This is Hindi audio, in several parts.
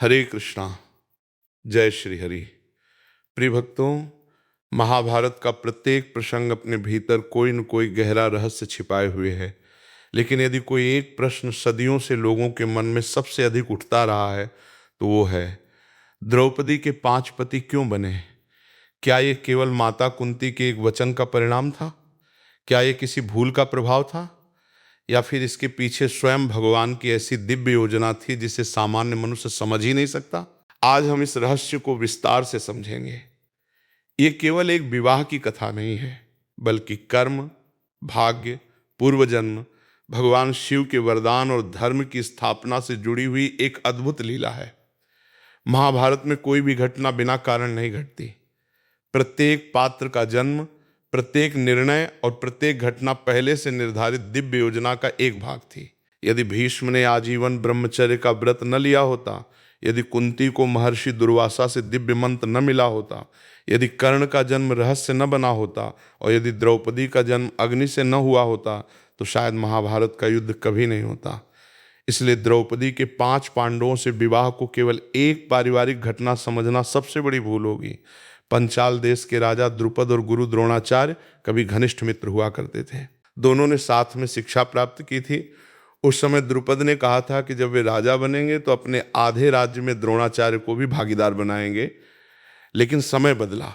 हरे कृष्णा। जय श्री हरि। प्रिय भक्तों, महाभारत का प्रत्येक प्रसंग अपने भीतर कोई न कोई गहरा रहस्य छिपाए हुए है। लेकिन यदि कोई एक प्रश्न सदियों से लोगों के मन में सबसे अधिक उठता रहा है तो वो है, द्रौपदी के 5 पति क्यों बने? क्या ये केवल माता कुंती के एक वचन का परिणाम था? क्या ये किसी भूल का प्रभाव था, या फिर इसके पीछे स्वयं भगवान की ऐसी दिव्य योजना थी जिसे सामान्य मनुष्य समझ ही नहीं सकता? आज हम इस रहस्य को विस्तार से समझेंगे। ये केवल एक विवाह की कथा नहीं है, बल्कि कर्म, भाग्य, पूर्व जन्म, भगवान शिव के वरदान और धर्म की स्थापना से जुड़ी हुई एक अद्भुत लीला है। महाभारत में कोई भी घटना बिना कारण नहीं घटती। प्रत्येक पात्र का जन्म, प्रत्येक निर्णय और प्रत्येक घटना पहले से निर्धारित दिव्य योजना का एक भाग थी। यदि भीष्म ने आजीवन ब्रह्मचर्य का व्रत न लिया होता, यदि कुंती को महर्षि दुर्वासा से दिव्य मंत्र न मिला होता, यदि कर्ण का जन्म रहस्य न बना होता और यदि द्रौपदी का जन्म अग्नि से न हुआ होता, तो शायद महाभारत का युद्ध कभी नहीं होता। इसलिए द्रौपदी के 5 पांडवों से विवाह को केवल एक पारिवारिक घटना समझना सबसे बड़ी भूल होगी। पंचाल देश के राजा द्रुपद और गुरु द्रोणाचार्य कभी घनिष्ठ मित्र हुआ करते थे। दोनों ने साथ में शिक्षा प्राप्त की थी। उस समय द्रुपद ने कहा था कि जब वे राजा बनेंगे तो अपने आधे राज्य में द्रोणाचार्य को भी भागीदार बनाएंगे। लेकिन समय बदला,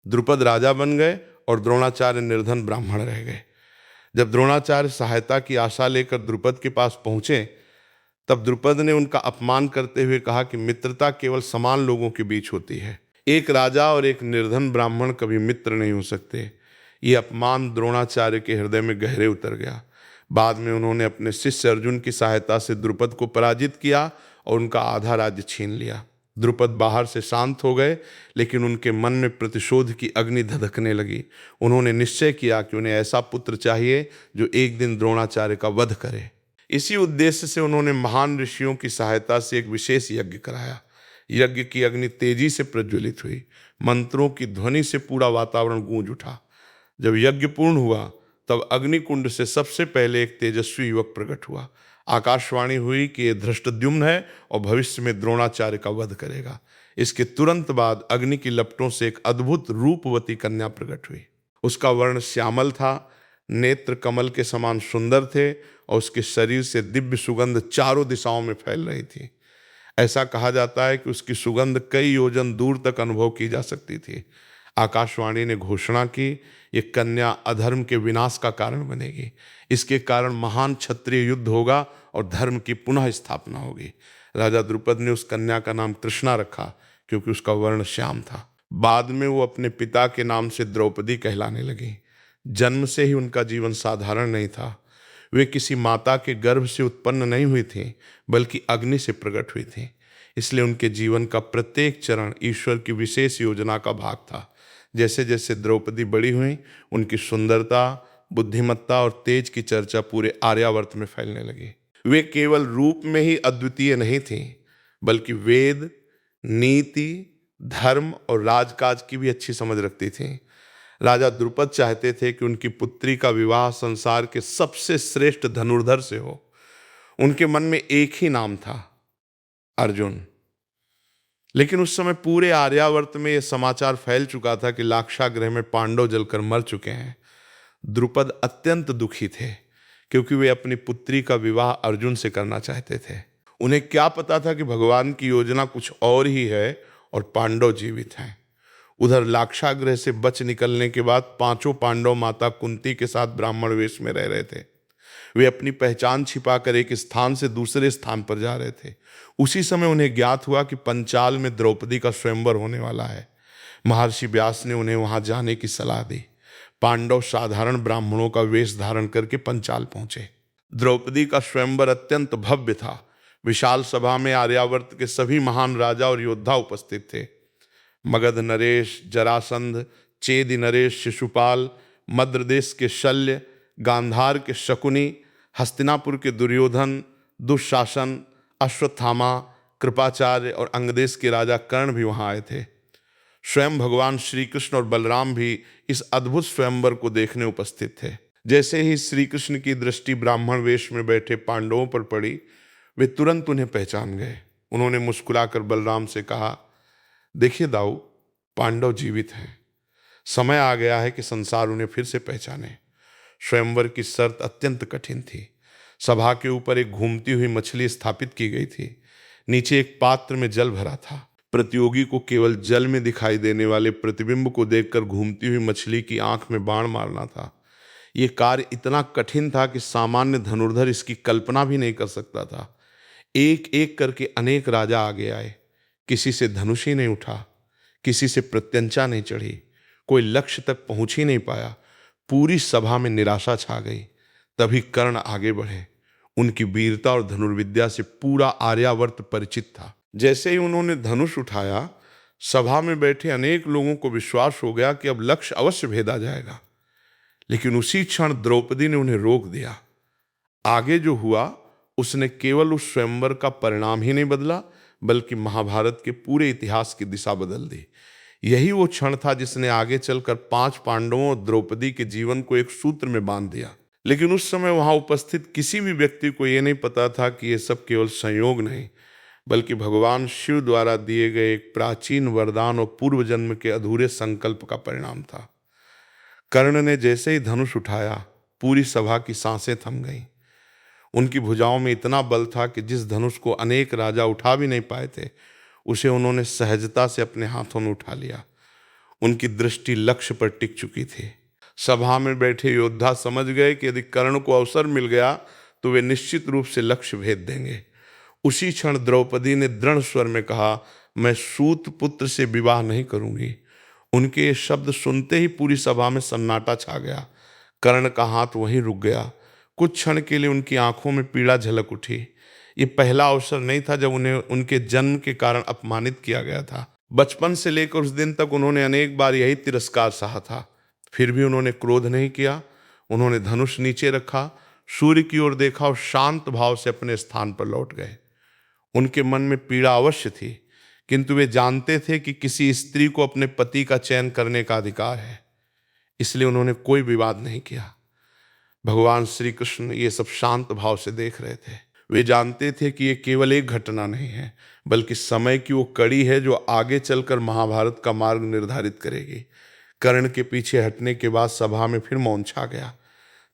द्रुपद राजा बन गए और द्रोणाचार्य निर्धन ब्राह्मण रह गए। जब द्रोणाचार्य सहायता की आशा लेकर द्रुपद के पास पहुंचे, तब द्रुपद ने उनका अपमान करते हुए कहा कि मित्रता केवल समान लोगों के बीच होती है, एक राजा और एक निर्धन ब्राह्मण कभी मित्र नहीं हो सकते। ये अपमान द्रोणाचार्य के हृदय में गहरे उतर गया। बाद में उन्होंने अपने शिष्य अर्जुन की सहायता से द्रुपद को पराजित किया और उनका आधा राज्य छीन लिया। द्रुपद बाहर से शांत हो गए, लेकिन उनके मन में प्रतिशोध की अग्नि धधकने लगी। उन्होंने निश्चय किया कि उन्हें ऐसा पुत्र चाहिए जो एक दिन द्रोणाचार्य का वध करे। इसी उद्देश्य से उन्होंने महान ऋषियों की सहायता से एक विशेष यज्ञ कराया। यज्ञ की अग्नि तेजी से प्रज्वलित हुई। मंत्रों की ध्वनि से पूरा वातावरण गूंज उठा। जब यज्ञ पूर्ण हुआ, तब अग्निकुंड से सबसे पहले एक तेजस्वी युवक प्रकट हुआ। आकाशवाणी हुई कि यह धृष्टद्युम्न है और भविष्य में द्रोणाचार्य का वध करेगा। इसके तुरंत बाद अग्नि की लपटों से एक अद्भुत रूपवती कन्या प्रकट हुई। उसका वर्ण श्यामल था, नेत्र कमल के समान सुंदर थे और उसके शरीर से दिव्य सुगंध चारों दिशाओं में फैल रही थी। ऐसा कहा जाता है कि उसकी सुगंध कई योजन दूर तक अनुभव की जा सकती थी। आकाशवाणी ने घोषणा की, ये कन्या अधर्म के विनाश का कारण बनेगी। इसके कारण महान क्षत्रिय युद्ध होगा और धर्म की पुनः स्थापना होगी। राजा द्रुपद ने उस कन्या का नाम कृष्णा रखा, क्योंकि उसका वर्ण श्याम था। बाद में वो अपने पिता के नाम से द्रौपदी कहलाने लगी। जन्म से ही उनका जीवन साधारण नहीं था। वे किसी माता के गर्भ से उत्पन्न नहीं हुई थीं, बल्कि अग्नि से प्रकट हुई थीं। इसलिए उनके जीवन का प्रत्येक चरण ईश्वर की विशेष योजना का भाग था। जैसे जैसे द्रौपदी बड़ी हुई, उनकी सुंदरता, बुद्धिमत्ता और तेज की चर्चा पूरे आर्यावर्त में फैलने लगी। वे केवल रूप में ही अद्वितीय नहीं थीं, बल्कि वेद, नीति, धर्म और राजकाज की भी अच्छी समझ रखती थीं। राजा द्रुपद चाहते थे कि उनकी पुत्री का विवाह संसार के सबसे श्रेष्ठ धनुर्धर से हो। उनके मन में एक ही नाम था, अर्जुन। लेकिन उस समय पूरे आर्यावर्त में यह समाचार फैल चुका था कि लाक्षागृह में पांडव जलकर मर चुके हैं। द्रुपद अत्यंत दुखी थे, क्योंकि वे अपनी पुत्री का विवाह अर्जुन से करना चाहते थे। उन्हें क्या पता था कि भगवान की योजना कुछ और ही है और पांडव जीवित हैं। उधर लाक्षागृह से बच निकलने के बाद 5 पांडव माता कुंती के साथ ब्राह्मण वेश में रह रहे थे। वे अपनी पहचान छिपाकर एक स्थान से दूसरे स्थान पर जा रहे थे। उसी समय उन्हें ज्ञात हुआ कि पंचाल में द्रौपदी का स्वयंवर होने वाला है। महर्षि व्यास ने उन्हें वहां जाने की सलाह दी। पांडव साधारण ब्राह्मणों का वेश धारण करके पंचाल पहुंचे। द्रौपदी का स्वयंवर अत्यंत भव्य था। विशाल सभा में आर्यावर्त के सभी महान राजा और योद्धा उपस्थित थे। मगध नरेश, जरासंध, चेदि नरेश शिशुपाल, मद्र देश के शल्य, गांधार के शकुनी, हस्तिनापुर के दुर्योधन, दुःशासन, अश्वत्थामा, कृपाचार्य और अंगदेश के राजा कर्ण भी वहां आए थे। स्वयं भगवान श्री कृष्ण और बलराम भी इस अद्भुत स्वयंवर को देखने उपस्थित थे। जैसे ही श्री कृष्ण की दृष्टि ब्राह्मण वेश में बैठे पांडवों पर पड़ी, वे तुरंत उन्हें पहचान गए। उन्होंने मुस्कुराकर बलराम से कहा, देखिए दाऊ, पांडव जीवित हैं। समय आ गया है कि संसार उन्हें फिर से पहचाने। स्वयंवर की शर्त अत्यंत कठिन थी। सभा के ऊपर एक घूमती हुई मछली स्थापित की गई थी। नीचे एक पात्र में जल भरा था। प्रतियोगी को केवल जल में दिखाई देने वाले प्रतिबिंब को देखकर घूमती हुई मछली की आंख में बाण मारना था। ये कार्य इतना कठिन था कि सामान्य धनुर्धर इसकी कल्पना भी नहीं कर सकता था। एक एक करके अनेक राजा आगे आए। किसी से धनुष ही नहीं उठा, किसी से प्रत्यंचा नहीं चढ़ी, कोई लक्ष्य तक पहुंच ही नहीं पाया। पूरी सभा में निराशा छा गई। तभी कर्ण आगे बढ़े। उनकी वीरता और धनुर्विद्या से पूरा आर्यावर्त परिचित था। जैसे ही उन्होंने धनुष उठाया, सभा में बैठे अनेक लोगों को विश्वास हो गया कि अब लक्ष्य अवश्य भेदा जाएगा। लेकिन उसी क्षण द्रौपदी ने उन्हें रोक दिया। आगे जो हुआ उसने केवल उस स्वयंवर का परिणाम ही नहीं बदला, बल्कि महाभारत के पूरे इतिहास की दिशा बदल दी। यही वो क्षण था जिसने आगे चलकर 5 पांडवों और द्रौपदी के जीवन को एक सूत्र में बांध दिया। लेकिन उस समय वहां उपस्थित किसी भी व्यक्ति को यह नहीं पता था कि यह सब केवल संयोग नहीं, बल्कि भगवान शिव द्वारा दिए गए एक प्राचीन वरदान और पूर्व जन्म के अधूरे संकल्प का परिणाम था। कर्ण ने जैसे ही धनुष उठाया, पूरी सभा की सांसें थम गईं। उनकी भुजाओं में इतना बल था कि जिस धनुष को अनेक राजा उठा भी नहीं पाए थे, उसे उन्होंने सहजता से अपने हाथों में उठा लिया। उनकी दृष्टि लक्ष्य पर टिक चुकी थी। सभा में बैठे योद्धा समझ गए कि यदि कर्ण को अवसर मिल गया तो वे निश्चित रूप से लक्ष्य भेद देंगे। उसी क्षण द्रौपदी ने दृढ़ स्वर में कहा, मैं सूत पुत्र से विवाह नहीं करूंगी। उनके ये शब्द सुनते ही पूरी सभा में सन्नाटा छा गया। कर्ण का हाथ वहीं रुक गया। कुछ क्षण के लिए उनकी आंखों में पीड़ा झलक उठी। ये पहला अवसर नहीं था जब उन्हें उनके जन्म के कारण अपमानित किया गया था। बचपन से लेकर उस दिन तक उन्होंने अनेक बार यही तिरस्कार सहा था। फिर भी उन्होंने क्रोध नहीं किया। उन्होंने धनुष नीचे रखा, सूर्य की ओर देखा और शांत भाव से अपने स्थान पर लौट गए। उनके मन में पीड़ा अवश्य थी, किंतु वे जानते थे कि किसी स्त्री को अपने पति का चयन करने का अधिकार है। इसलिए उन्होंने कोई विवाद नहीं किया। भगवान श्री कृष्ण ये सब शांत भाव से देख रहे थे। वे जानते थे कि ये केवल एक घटना नहीं है, बल्कि समय की वो कड़ी है जो आगे चलकर महाभारत का मार्ग निर्धारित करेगी। कर्ण के पीछे हटने के बाद सभा में फिर मौन छा गया।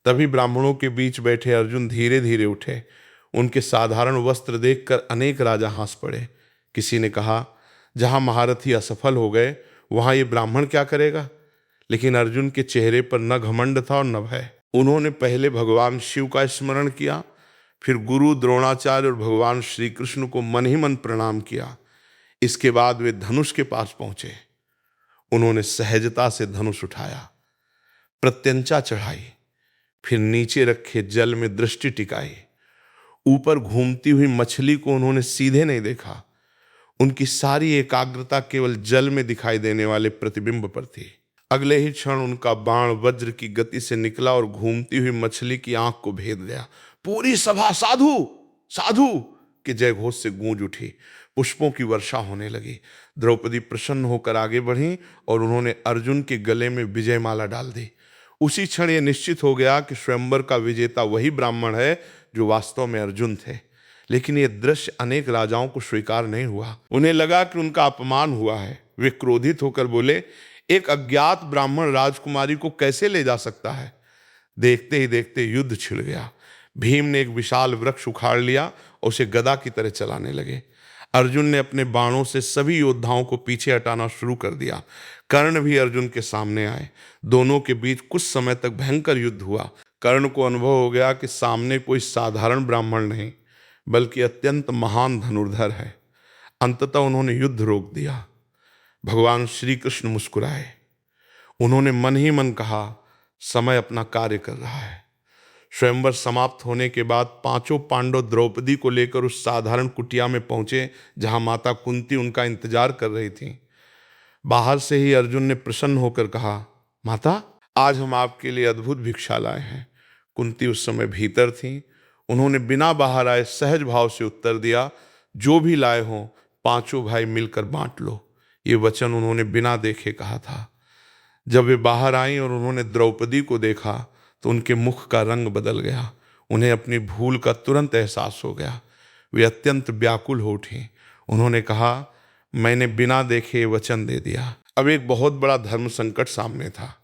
तभी ब्राह्मणों के बीच बैठे अर्जुन धीरे धीरे उठे। उनके साधारण वस्त्र देखकर अनेक राजा हंस पड़े। किसी ने कहा, जहां महारथी असफल हो गए वहां ये ब्राह्मण क्या करेगा। लेकिन अर्जुन के चेहरे पर न घमंड था और न भय। उन्होंने पहले भगवान शिव का स्मरण किया, फिर गुरु द्रोणाचार्य और भगवान श्री कृष्ण को मन ही मन प्रणाम किया। इसके बाद वे धनुष के पास पहुंचे। उन्होंने सहजता से धनुष उठाया, प्रत्यंचा चढ़ाई, फिर नीचे रखे जल में दृष्टि टिकाई। ऊपर घूमती हुई मछली को उन्होंने सीधे नहीं देखा। उनकी सारी एकाग्रता केवल जल में दिखाई देने वाले प्रतिबिंब पर थी। अगले ही क्षण उनका बाण वज्र की गति से निकला और घूमती हुई मछली की आंख को भेद गया। पूरी सभा साधु साधु के जय घोष से गूंज उठी। पुष्पों की वर्षा होने लगी। द्रौपदी प्रसन्न होकर आगे बढ़ी और उन्होंने अर्जुन के गले में विजयमाला डाल दी। उसी क्षण यह निश्चित हो गया कि स्वयंवर का विजेता वही ब्राह्मण है जो वास्तव में अर्जुन थे। लेकिन यह दृश्य अनेक राजाओं को स्वीकार नहीं हुआ। उन्हें लगा कि उनका अपमान हुआ है। वे क्रोधित होकर बोले, एक अज्ञात ब्राह्मण राजकुमारी को कैसे ले जा सकता है। देखते ही देखते युद्ध छिड़ गया। भीम ने एक विशाल वृक्ष उखाड़ लिया और उसे गदा की तरह चलाने लगे। अर्जुन ने अपने बाणों से सभी योद्धाओं को पीछे हटाना शुरू कर दिया। कर्ण भी अर्जुन के सामने आए। दोनों के बीच कुछ समय तक भयंकर युद्ध हुआ। कर्ण को अनुभव हो गया कि सामने कोई साधारण ब्राह्मण नहीं, बल्कि अत्यंत महान धनुर्धर है। अंततः उन्होंने युद्ध रोक दिया। भगवान श्री कृष्ण मुस्कुराए। उन्होंने मन ही मन कहा, समय अपना कार्य कर रहा है। स्वयंवर समाप्त होने के बाद 5 पांडव द्रौपदी को लेकर उस साधारण कुटिया में पहुंचे जहां माता कुंती उनका इंतजार कर रही थी। बाहर से ही अर्जुन ने प्रसन्न होकर कहा, माता, आज हम आपके लिए अद्भुत भिक्षा लाए हैं। कुंती उस समय भीतर थी। उन्होंने बिना बाहर आए सहज भाव से उत्तर दिया, जो भी लाए हों 5 भाई मिलकर बांट लो। ये वचन उन्होंने बिना देखे कहा था। जब वे बाहर आईं और उन्होंने द्रौपदी को देखा तो उनके मुख का रंग बदल गया। उन्हें अपनी भूल का तुरंत एहसास हो गया। वे अत्यंत व्याकुल हो उठी। उन्होंने कहा, मैंने बिना देखे वचन दे दिया। अब एक बहुत बड़ा धर्म संकट सामने था।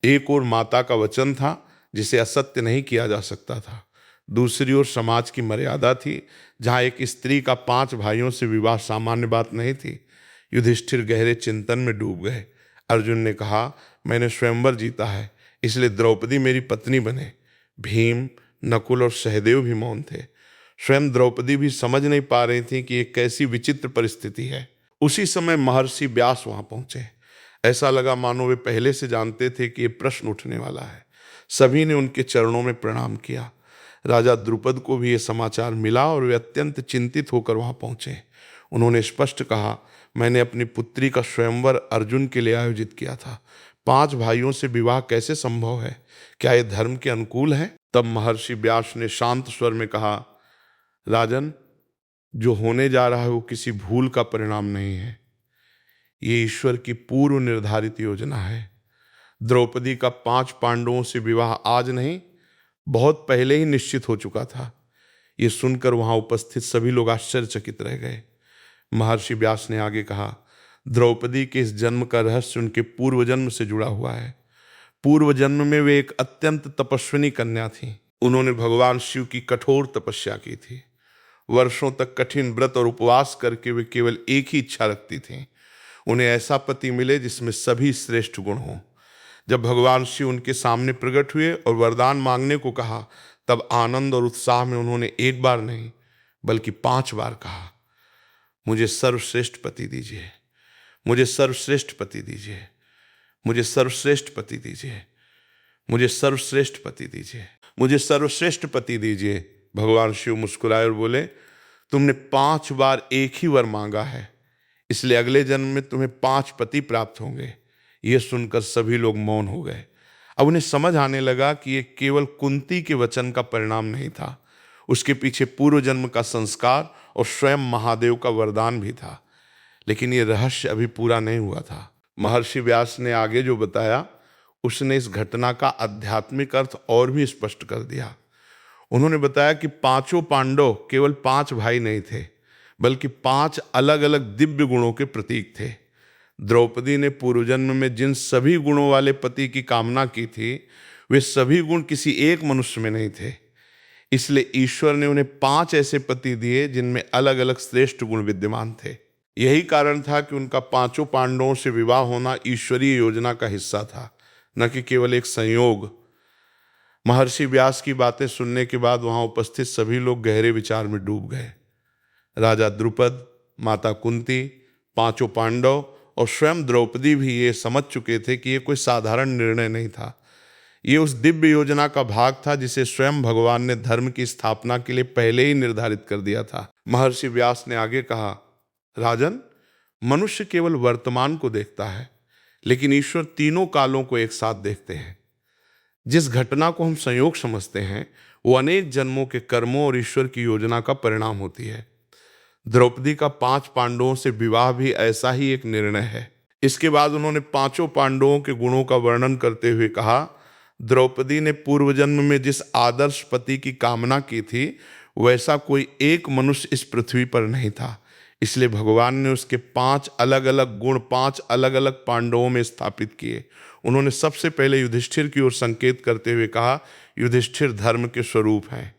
एक ओर माता का वचन था जिसे असत्य नहीं किया जा सकता था, दूसरी ओर समाज की मर्यादा थी जहां एक स्त्री का 5 भाइयों से विवाह सामान्य बात नहीं थी। युधिष्ठिर गहरे चिंतन में डूब गए। अर्जुन ने कहा, मैंने स्वयंवर जीता है, इसलिए द्रौपदी मेरी पत्नी बने। भीम, नकुल और सहदेव भी मौन थे। स्वयं द्रौपदी भी समझ नहीं पा रही थी कि एक कैसी विचित्र परिस्थिति है। उसी समय महर्षि व्यास वहां पहुंचे। ऐसा लगा मानो वे पहले से जानते थे कि ये प्रश्न उठने वाला है। सभी ने उनके चरणों में प्रणाम किया। राजा द्रुपद को भी ये समाचार मिला और वे अत्यंत चिंतित होकर वहां पहुंचे। उन्होंने स्पष्ट कहा, मैंने अपनी पुत्री का स्वयंवर अर्जुन के लिए आयोजित किया था। 5 भाइयों से विवाह कैसे संभव है? क्या ये धर्म के अनुकूल है? तब महर्षि व्यास ने शांत स्वर में कहा, राजन, जो होने जा रहा है वो किसी भूल का परिणाम नहीं है। ये ईश्वर की पूर्व निर्धारित योजना है। द्रौपदी का 5 पांडवों से विवाह आज नहीं, बहुत पहले ही निश्चित हो चुका था। ये सुनकर वहां उपस्थित सभी लोग आश्चर्यचकित रह गए। महर्षि व्यास ने आगे कहा, द्रौपदी के इस जन्म का रहस्य उनके पूर्व जन्म से जुड़ा हुआ है। पूर्व जन्म में वे एक अत्यंत तपस्विनी कन्या थी। उन्होंने भगवान शिव की कठोर तपस्या की थी। वर्षों तक कठिन व्रत और उपवास करके वे केवल एक ही इच्छा रखती थीं, उन्हें ऐसा पति मिले जिसमें सभी श्रेष्ठ गुण हों। जब भगवान शिव उनके सामने प्रकट हुए और वरदान मांगने को कहा, तब आनंद और उत्साह में उन्होंने एक बार नहीं बल्कि 5 बार कहा, मुझे सर्वश्रेष्ठ पति दीजिए, मुझे सर्वश्रेष्ठ पति दीजिए, मुझे सर्वश्रेष्ठ पति दीजिए, मुझे सर्वश्रेष्ठ पति दीजिए, मुझे सर्वश्रेष्ठ पति दीजिए। भगवान शिव मुस्कुराए और बोले, तुमने 5 बार एक ही वर मांगा है, इसलिए अगले जन्म में तुम्हें 5 पति प्राप्त होंगे। यह सुनकर सभी लोग मौन हो गए। अब उन्हें समझ आने लगा कि यह केवल कुंती के वचन का परिणाम नहीं था, उसके पीछे पूर्व जन्म का संस्कार और स्वयं महादेव का वरदान भी था। लेकिन यह रहस्य अभी पूरा नहीं हुआ था। महर्षि व्यास ने आगे जो बताया, उसने इस घटना का आध्यात्मिक अर्थ और भी स्पष्ट कर दिया। उन्होंने बताया कि 5 पांडव केवल 5 भाई नहीं थे, बल्कि 5 अलग अलग दिव्य गुणों के प्रतीक थे। द्रौपदी ने पूर्व जन्म में जिन सभी गुणों वाले पति की कामना की थी, वे सभी गुण किसी एक मनुष्य में नहीं थे। इसलिए ईश्वर ने उन्हें 5 ऐसे पति दिए जिनमें अलग अलग श्रेष्ठ गुण विद्यमान थे। यही कारण था कि उनका 5 पांडवों से विवाह होना ईश्वरीय योजना का हिस्सा था, न कि केवल एक संयोग। महर्षि व्यास की बातें सुनने के बाद वहां उपस्थित सभी लोग गहरे विचार में डूब गए। राजा द्रुपद, माता कुंती, 5 पांडव और स्वयं द्रौपदी भी ये समझ चुके थे कि ये कोई साधारण निर्णय नहीं था। ये उस दिव्य योजना का भाग था जिसे स्वयं भगवान ने धर्म की स्थापना के लिए पहले ही निर्धारित कर दिया था। महर्षि व्यास ने आगे कहा, राजन, मनुष्य केवल वर्तमान को देखता है, लेकिन ईश्वर तीनों कालों को एक साथ देखते हैं। जिस घटना को हम संयोग समझते हैं, वो अनेक जन्मों के कर्मों और ईश्वर की योजना का परिणाम होती है। द्रौपदी का 5 पांडवों से विवाह भी ऐसा ही एक निर्णय है। इसके बाद उन्होंने 5 पांडवों के गुणों का वर्णन करते हुए कहा, द्रौपदी ने पूर्व जन्म में जिस आदर्श पति की कामना की थी, वैसा कोई एक मनुष्य इस पृथ्वी पर नहीं था। इसलिए भगवान ने उसके 5 अलग अलग गुण 5 अलग अलग पांडवों में स्थापित किए। उन्होंने सबसे पहले युधिष्ठिर की ओर संकेत करते हुए कहा, युधिष्ठिर धर्म के स्वरूप हैं।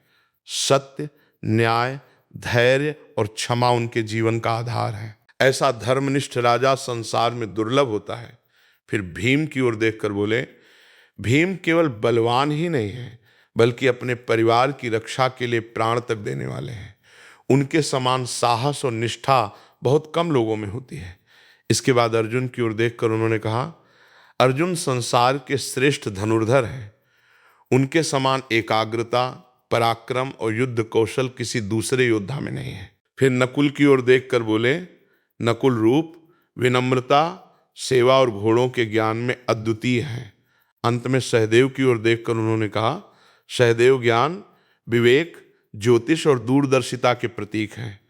सत्य, न्याय, धैर्य और क्षमा उनके जीवन का आधार है। ऐसा धर्मनिष्ठ राजा संसार में दुर्लभ होता है। फिर भीम की ओर देखकर बोले, भीम केवल बलवान ही नहीं है, बल्कि अपने परिवार की रक्षा के लिए प्राण तक देने वाले हैं। उनके समान साहस और निष्ठा बहुत कम लोगों में होती है। इसके बाद अर्जुन की ओर देखकर उन्होंने कहा, अर्जुन संसार के श्रेष्ठ धनुर्धर हैं। उनके समान एकाग्रता, पराक्रम और युद्ध कौशल किसी दूसरे योद्धा में नहीं है। फिर नकुल की ओर देखकर बोले, नकुल रूप, विनम्रता, सेवा और घोड़ों के ज्ञान में अद्वितीय हैं। अंत में सहदेव की ओर देखकर उन्होंने कहा, सहदेव ज्ञान, विवेक, ज्योतिष और दूरदर्शिता के प्रतीक हैं।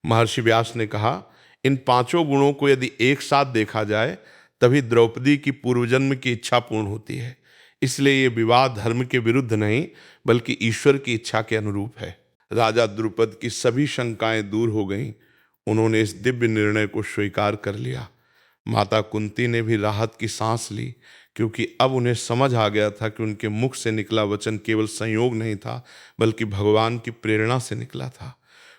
महर्षि व्यास ने कहा, इन 5 गुणों को यदि एक साथ देखा जाए, तभी द्रौपदी की पूर्वजन्म की इच्छा पूर्ण होती है। इसलिए ये विवाह धर्म के विरुद्ध नहीं, बल्कि ईश्वर की इच्छा के अनुरूप है। राजा द्रुपद की सभी शंकाएं दूर हो गईं। उन्होंने इस दिव्य निर्णय को स्वीकार कर लिया। माता कुंती ने भी राहत की सांस ली, क्योंकि अब उन्हें समझ आ गया था कि उनके मुख से निकला वचन केवल संयोग नहीं था, बल्कि भगवान की प्रेरणा से निकला था।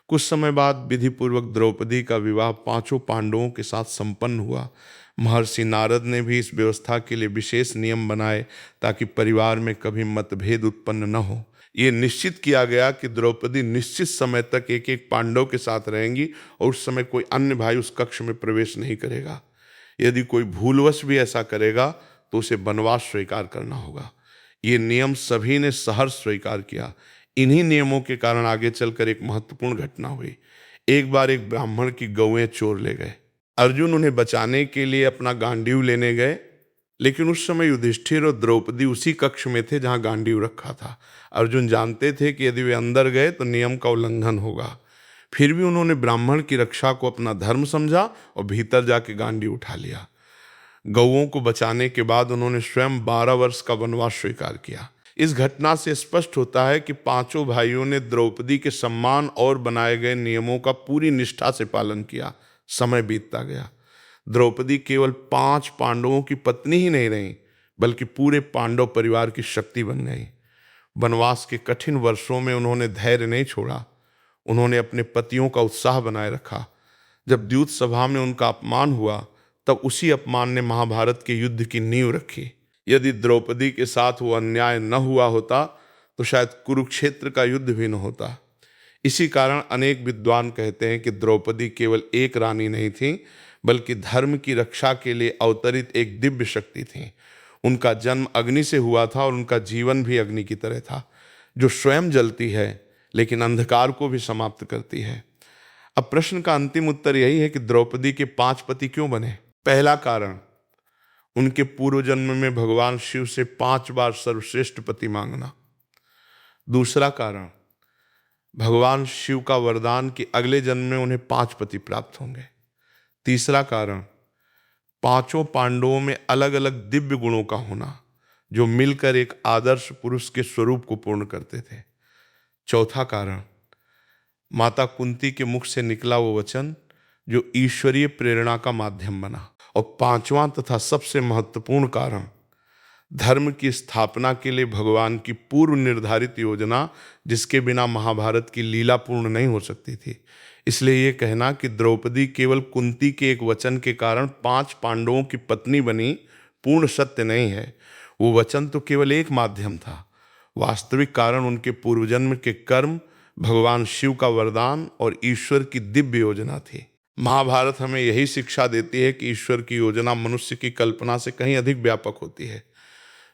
कुछ समय बाद विधिपूर्वक द्रौपदी का विवाह 5 पांडवों के साथ संपन्न हुआ। महर्षि नारद ने भी इस व्यवस्था के लिए विशेष नियम बनाए, ताकि परिवार में कभी मतभेद उत्पन्न न हो। ये निश्चित किया गया कि द्रौपदी निश्चित समय तक एक एक पांडव के साथ रहेंगी और उस समय कोई अन्य भाई उस कक्ष में प्रवेश नहीं करेगा। यदि कोई भूलवश भी ऐसा करेगा तो उसे वनवास स्वीकार करना होगा। ये नियम सभी ने सहर्ष स्वीकार किया। इन्हीं नियमों के कारण आगे चलकर एक महत्वपूर्ण घटना हुई। एक बार एक ब्राह्मण की गौएं चोर ले गए। अर्जुन उन्हें बचाने के लिए अपना गांडीव लेने गए, लेकिन उस समय युधिष्ठिर और द्रौपदी उसी कक्ष में थे जहां गांडीव रखा था। अर्जुन जानते थे कि यदि वे अंदर गए तो नियम का उल्लंघन होगा। फिर भी उन्होंने ब्राह्मण की रक्षा को अपना धर्म समझा और भीतर जाके गांडीव उठा लिया। गौओं को बचाने के बाद उन्होंने स्वयं 12 वर्ष का वनवास स्वीकार किया। इस घटना से स्पष्ट होता है कि 5 भाइयों ने द्रौपदी के सम्मान और बनाए गए नियमों का पूरी निष्ठा से पालन किया। समय बीतता गया। द्रौपदी केवल 5 पांडवों की पत्नी ही नहीं रही, बल्कि पूरे पांडव परिवार की शक्ति बन गई। वनवास के कठिन वर्षों में उन्होंने धैर्य नहीं छोड़ा। उन्होंने अपने पतियों का उत्साह बनाए रखा। जब द्यूत सभा में उनका अपमान हुआ, तब उसी अपमान ने महाभारत के युद्ध की नींव रखी। यदि द्रौपदी के साथ वो अन्याय न हुआ होता तो शायद कुरुक्षेत्र का युद्ध भी न होता। इसी कारण अनेक विद्वान कहते हैं कि द्रौपदी केवल एक रानी नहीं थी, बल्कि धर्म की रक्षा के लिए अवतरित एक दिव्य शक्ति थी। उनका जन्म अग्नि से हुआ था और उनका जीवन भी अग्नि की तरह था, जो स्वयं जलती है लेकिन अंधकार को भी समाप्त करती है। अब प्रश्न का अंतिम उत्तर यही है कि द्रौपदी के 5 पति क्यों बने। पहला कारण, उनके पूर्व जन्म में भगवान शिव से 5 बार सर्वश्रेष्ठ पति मांगना। दूसरा कारण, भगवान शिव का वरदान कि अगले जन्म में उन्हें 5 पति प्राप्त होंगे। तीसरा कारण, 5 पांडवों में अलग अलग दिव्य गुणों का होना, जो मिलकर एक आदर्श पुरुष के स्वरूप को पूर्ण करते थे। चौथा कारण, माता कुंती के मुख से निकला वो वचन जो ईश्वरीय प्रेरणा का माध्यम बना। और 5वां तथा सबसे महत्वपूर्ण कारण, धर्म की स्थापना के लिए भगवान की पूर्व निर्धारित योजना, जिसके बिना महाभारत की लीला पूर्ण नहीं हो सकती थी। इसलिए ये कहना कि द्रौपदी केवल कुंती के एक वचन के कारण 5 पांडवों की पत्नी बनी, पूर्ण सत्य नहीं है। वो वचन तो केवल एक माध्यम था। वास्तविक कारण उनके पूर्वजन्म के कर्म, भगवान शिव का वरदान और ईश्वर की दिव्य योजना थी। महाभारत हमें यही शिक्षा देती है कि ईश्वर की योजना मनुष्य की कल्पना से कहीं अधिक व्यापक होती है।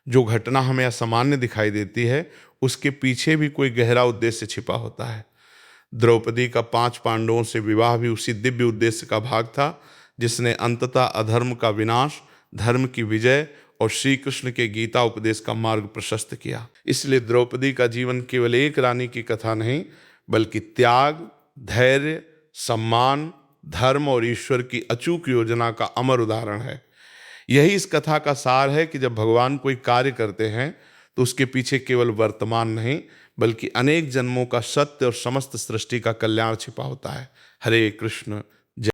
जो घटना हमें असामान्य दिखाई देती है, उसके पीछे भी कोई गहरा उद्देश्य छिपा होता है। द्रौपदी का 5 पांडवों से विवाह भी उसी दिव्य उद्देश्य का भाग था, जिसने अंततः अधर्म का विनाश, धर्म की विजय और श्री कृष्ण के गीता उपदेश का मार्ग प्रशस्त किया। इसलिए द्रौपदी का जीवन केवल एक रानी की कथा नहीं, बल्कि त्याग, धैर्य, सम्मान, धर्म और ईश्वर की अचूक योजना का अमर उदाहरण है। यही इस कथा का सार है कि जब भगवान कोई कार्य करते हैं तो उसके पीछे केवल वर्तमान नहीं, बल्कि अनेक जन्मों का सत्य और समस्त सृष्टि का कल्याण छिपा होता है। हरे कृष्ण।